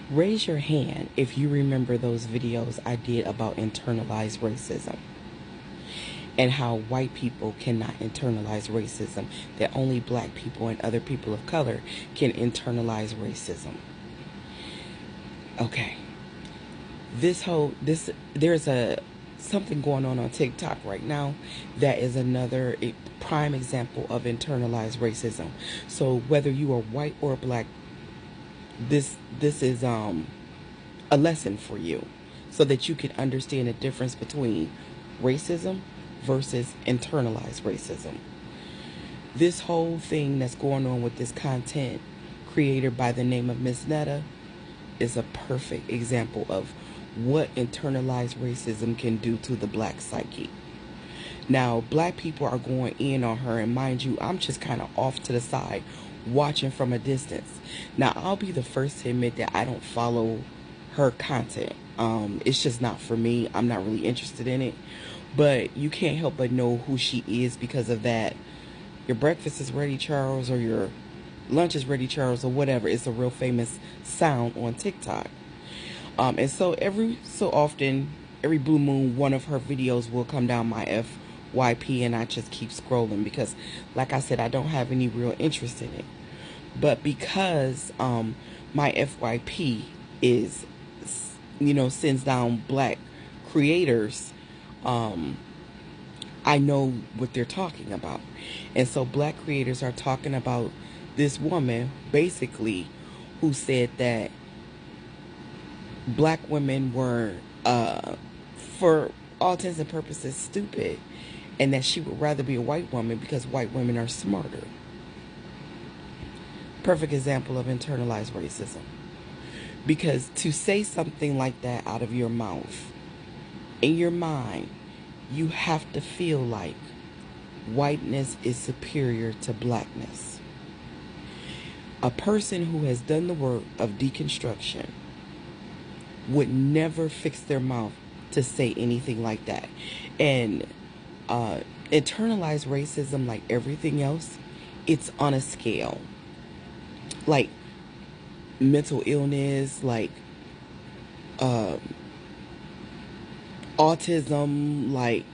Raise your hand if you remember those videos I did about internalized racism and how white people cannot internalize racism, that only black people and other people of color can internalize racism. Okay. There's something going on TikTok right now that is another prime example of internalized racism. So whether you are white or black, this is a lesson for you so that you can understand the difference between racism versus internalized racism. This whole thing that's going on with this content creator by the name of Miss Netta is a perfect example of what internalized racism can do to the black psyche. Now, black people are going in on her, and mind you, I'm just kind of off to the side watching from a distance. Now, I'll be the first to admit that I don't follow her content. It's just not for me. I'm not really interested in it. But you can't help but know who she is because of that. Your breakfast is ready, Charles, or your lunch is ready, Charles, or whatever. It's a real famous sound on TikTok. And so every so often, every blue moon, one of her videos will come down my FYP, and I just keep scrolling because, like I said, I don't have any real interest in it. But because my FYP is, sends down black creators, I know what they're talking about. And so black creators are talking about this woman, basically, who said that black women were, for all intents and purposes, stupid, and that she would rather be a white woman because white women are smarter. Perfect example of internalized racism. Because to say something like that out of your mouth, in your mind, you have to feel like whiteness is superior to blackness. A person who has done the work of deconstruction would never fix their mouth to say anything like that. And internalized racism, like everything else, it's on a scale. Like mental illness, like autism, like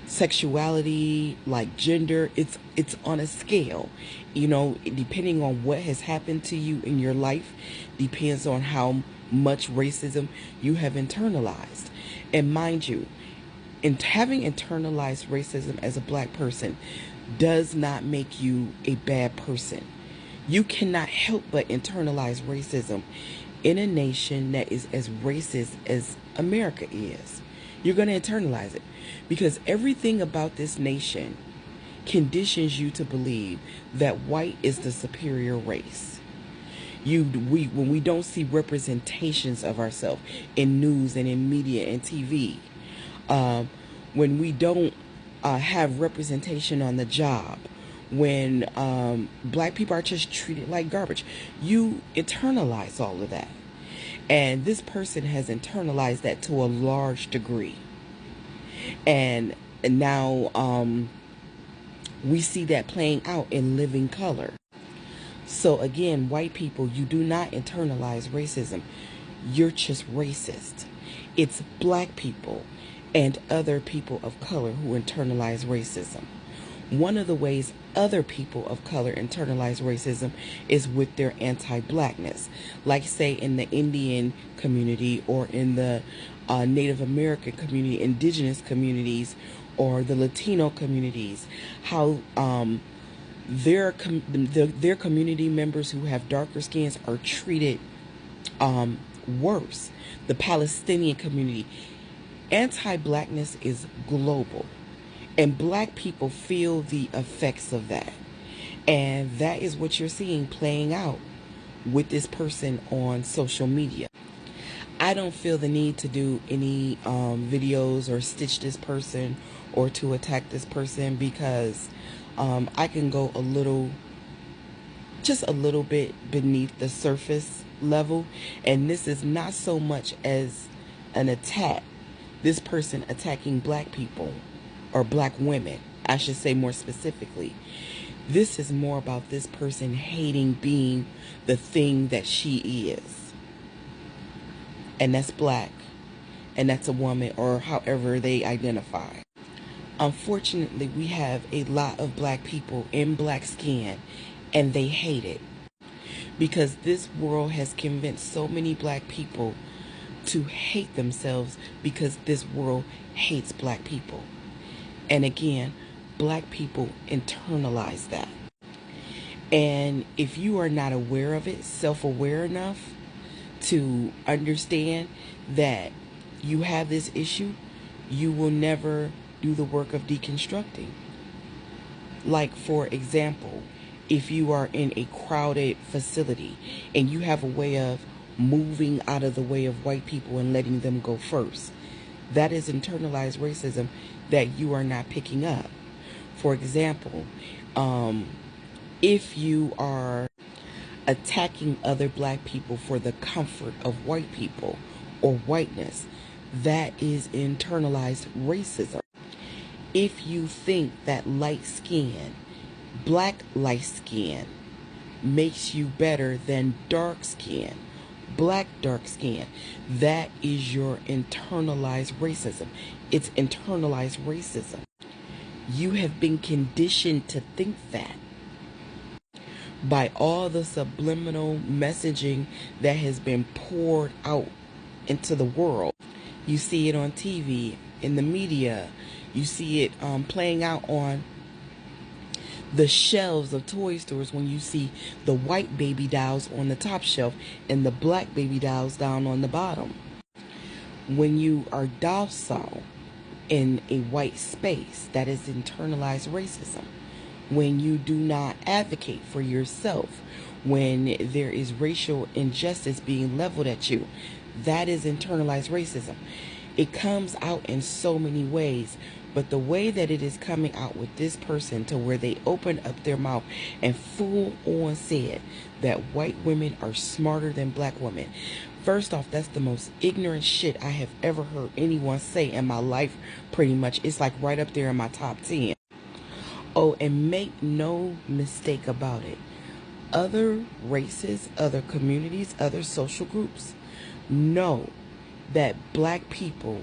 sexuality, like gender, it's on a scale. Depending on what has happened to you in your life, depends on how much racism you have internalized. And mind you, having internalized racism as a black person does not make you a bad person. You cannot help but internalize racism in a nation that is as racist as America is. You're going to internalize it because everything about this nation conditions you to believe that white is the superior race. When we don't see representations of ourselves in news and in media and TV, when we don't have representation on the job, when black people are just treated like garbage, you internalize all of that. And this person has internalized that to a large degree. And now we see that playing out in living color. So again, white people, you do not internalize racism. You're just racist. It's black people and other people of color who internalize racism. One of the ways other people of color internalize racism is with their anti-blackness. Like say in the Indian community or in the Native American community, indigenous communities, or the Latino communities, how their community members who have darker skins are treated worse. The Palestinian community. Anti-blackness is global. And black people feel the effects of that. And that is what you're seeing playing out with this person on social media. I don't feel the need to do any videos or stitch this person or to attack this person because I can go just a little bit beneath the surface level. And this is not so much as an attack. This person attacking black people. Or black women, I should say more specifically. This is more about this person hating being the thing that she is. and that's black, and that's a woman, or however they identify. Unfortunately, we have a lot of black people in black skin, and they hate it because this world has convinced so many black people to hate themselves because this world hates black people. And again, black people internalize that. And if you are not aware of it, self-aware enough to understand that you have this issue, you will never do the work of deconstructing. Like, for example, if you are in a crowded facility and you have a way of moving out of the way of white people and letting them go first, that is internalized racism that you are not picking up. For example, if you are attacking other black people for the comfort of white people or whiteness, that is internalized racism. If you think that light skin, black light skin, makes you better than dark skin, black dark skin, that is your internalized racism. It's internalized racism. You have been conditioned to think that by all the subliminal messaging that has been poured out into the world. You see it on TV, in the media. You see it playing out on the shelves of toy stores when you see the white baby dolls on the top shelf and the black baby dolls down on the bottom. When you are docile in a white space, that is internalized racism. When you do not advocate for yourself, when there is racial injustice being leveled at you, that is internalized racism. It comes out in so many ways, but the way that it is coming out with this person, to where they open up their mouth and full on said that white women are smarter than black women. First off, that's the most ignorant shit I have ever heard anyone say in my life, pretty much. It's like right up there in my top 10. Oh, and make no mistake about it. Other races, other communities, other social groups know that black people,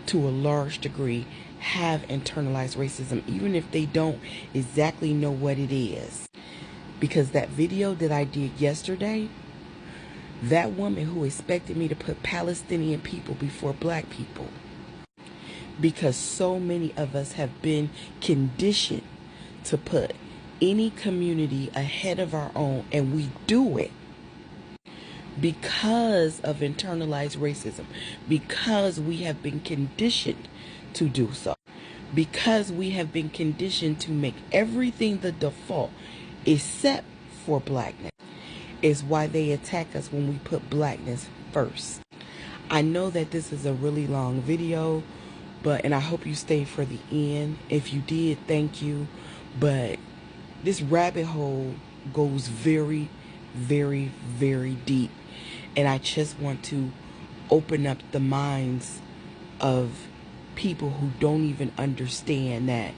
to a large degree, have internalized racism, even if they don't exactly know what it is. Because that video that I did yesterday, that woman who expected me to put Palestinian people before black people, because so many of us have been conditioned to put any community ahead of our own, and we do it because of internalized racism, because we have been conditioned to do so, because we have been conditioned to make everything the default except for blackness, is why they attack us when we put blackness first. I know that this is a really long video, and I hope you stayed for the end. If you did, thank you. But this rabbit hole goes very, very, very deep. And I just want to open up the minds of people who don't even understand that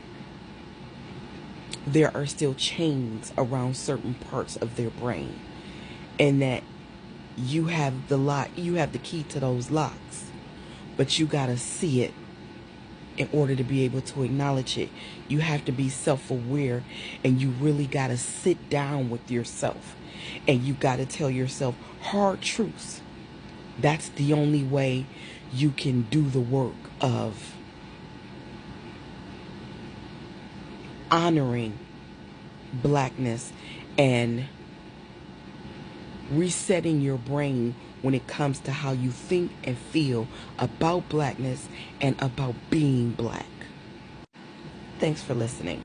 there are still chains around certain parts of their brain, and that you have the key to those locks, but you gotta see it in order to be able to acknowledge it. You have to be self-aware, and you really gotta sit down with yourself, and you gotta tell yourself hard truths. That's the only way you can do the work of honoring blackness and resetting your brain when it comes to how you think and feel about blackness and about being black. Thanks for listening.